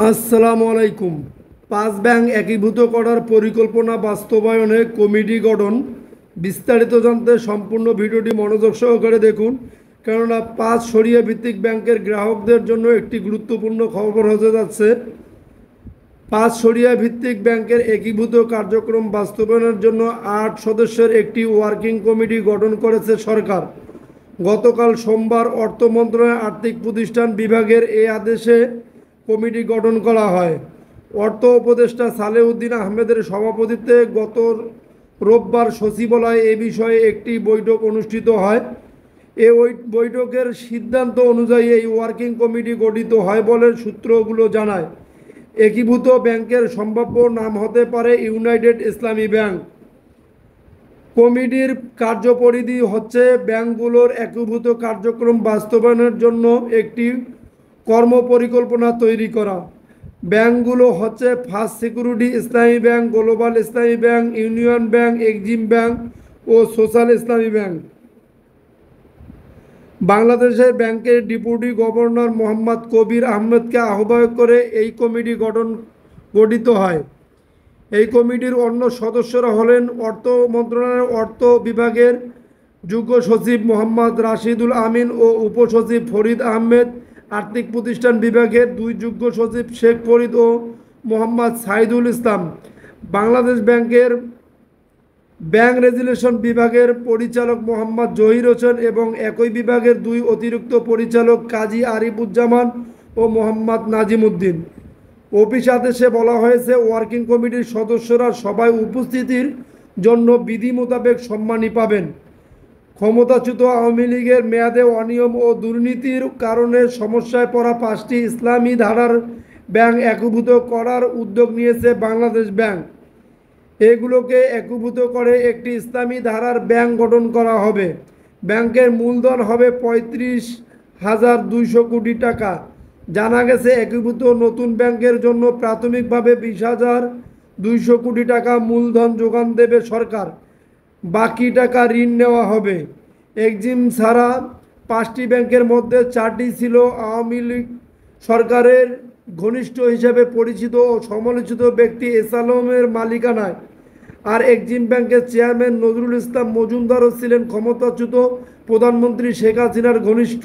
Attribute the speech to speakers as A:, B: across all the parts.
A: আসসালামু আলাইকুম। পাঁচ ব্যাংক একীভূত করার পরিকল্পনা বাস্তবায়নে কমিটি গঠন। বিস্তারিত জানতে সম্পূর্ণ ভিডিওটি মনোযোগ সহকারে দেখুন, কেননা পাঁচ শরিয়া ভিত্তিক ব্যাংকের গ্রাহকদের জন্য একটি গুরুত্বপূর্ণ খবর হতে যাচ্ছে। পাঁচ শরিয়া ভিত্তিক ব্যাংকের একীভূত কার্যক্রম বাস্তবায়নের জন্য ৮ সদস্যের একটি ওয়ার্কিং কমিটি গঠন করেছে সরকার। গতকাল সোমবার অর্থ মন্ত্রণালয়ের আর্থিক প্রতিষ্ঠান বিভাগের এই আদেশে কমিটি গঠন করা হয়। অর্থ উপদেষ্টা সালেউদ্দিন আহমেদের সভাপতিত্বে গত রোববার সচিবালয়ে এ বিষয়ে একটি বৈঠক অনুষ্ঠিত হয়। ওই বৈঠকের সিদ্ধান্ত অনুযায়ী এই ওয়ার্কিং কমিটি গঠিত হয় বলে সূত্রগুলো জানায়। একীভূত ব্যাংকের সম্ভাব্য নাম হতে পারে ইউনাইটেড ইসলামী ব্যাংক। কমিটির কার্যপরিধি হচ্ছে ব্যাংকগুলোর একীভূত কার্যক্রম বাস্তবায়নের জন্য একটি কর্মপরিকল্পনা তৈরি করা। ব্যাংকগুলো হচ্ছে first security Islami bank, global Islami bank, union bank, exim bank ও সোশ্যাল ইসলামী ব্যাংক। বাংলাদেশের ব্যাংকের ডেপুটি গভর্নর মোহাম্মদ কবির আহমেদকে আহ্বায়ক করে এই কমিটি গঠিত হয়। এই কমিটির অন্য সদস্যরা হলেন অর্থ মন্ত্রণালয়ের অর্থ বিভাগের যুগ্ম সচিব মোহাম্মদ রাশিদুল আমিন ও উপসচিব ফরিদ আহমেদ, আর্থিক প্রতিষ্ঠান বিভাগের দুই যুগ্ম সচিব শেখ ফরিদ ও মোহাম্মদ সাইদুল ইসলাম, বাংলাদেশ ব্যাংকের ব্যাংক রেজুলেশন বিভাগের পরিচালক মোহাম্মদ জহির হোসেন এবং একই বিভাগের দুই অতিরিক্ত পরিচালক কাজী আরিফুজ্জামান ও মোহাম্মদ নাজিম উদ্দিন। অফিস আদেশে বলা হয়েছে, ওয়ার্কিং কমিটির সদস্যরা সবাই উপস্থিতির জন্য বিধি মোতাবেক সম্মানী পাবেন। ক্ষমতাচ্যুত আওয়ামী লীগের মেয়াদে অনিয়ম ও দুর্নীতির কারণে সমস্যায় পড়া 5টি ইসলামী ধারার ব্যাংক একীভূত করার উদ্যোগ নিয়েছে বাংলাদেশ ব্যাংক। এগুলোকে একীভূত করে একটি ইসলামী ধারার ব্যাংক গঠন করা হবে। ব্যাংকের মূলধন হবে 35,200 কোটি টাকা। জানা গেছে, একীভূত নতুন ব্যাংকের জন্য প্রাথমিকভাবে 20,200 কোটি টাকা মূলধন যোগান দেবে সরকার। বাকি টাকা ঋণ নেওয়া হবে। এক্সিম ছাড়া 5টি ব্যাংকের মধ্যে 4টি ছিল আওয়ামী লীগ সরকারের ঘনিষ্ঠ হিসেবে পরিচিত ও সমালোচিত ব্যক্তি এসালমের মালিকানায়, আর এক্সিম ব্যাংকের চেয়ারম্যান নজরুল ইসলাম মজুমদারও ছিলেন ক্ষমতাচ্যুত প্রধানমন্ত্রী শেখ হাসিনার ঘনিষ্ঠ।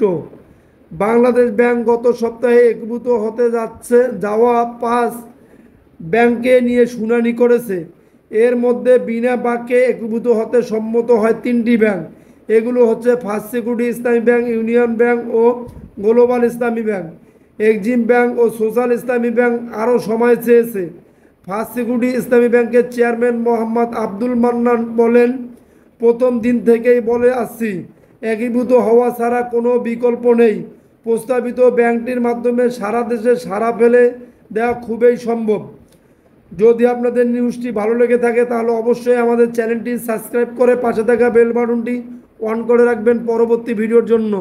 A: বাংলাদেশ ব্যাংক গত সপ্তাহে একীভূত হতে যাওয়া 5 ব্যাংকে নিয়ে শুনানি করেছে। এর মধ্যে বিনা বাক্যে একীভূত হতে সম্মত হয় 3টি ব্যাংক। এগুলো হচ্ছে first security Islami bank, union bank ও global Islami bank. Exim bank ও সোশ্যাল ইসলামী ব্যাংক আরও সময় চেয়েছে। ফার্স্ট সিকিউরিটি ইসলামী ব্যাংকের চেয়ারম্যান মোহাম্মদ আব্দুল মান্নান বলেন, প্রথম দিন থেকেই বলে আসছি, একীভূত হওয়া ছাড়া কোনো বিকল্প নেই। প্রস্তাবিত ব্যাংকটির মাধ্যমে সারা দেশে সাড়া ফেলে দেওয়া খুবই সম্ভব। যদি আপনাদের নিউজটি ভালো লেগে থাকে তাহলে অবশ্যই আমাদের চ্যানেলটি সাবস্ক্রাইব করে পাশে থাকা বেল বাটনটি অন করে রাখবেন পরবর্তী ভিডিওর জন্য।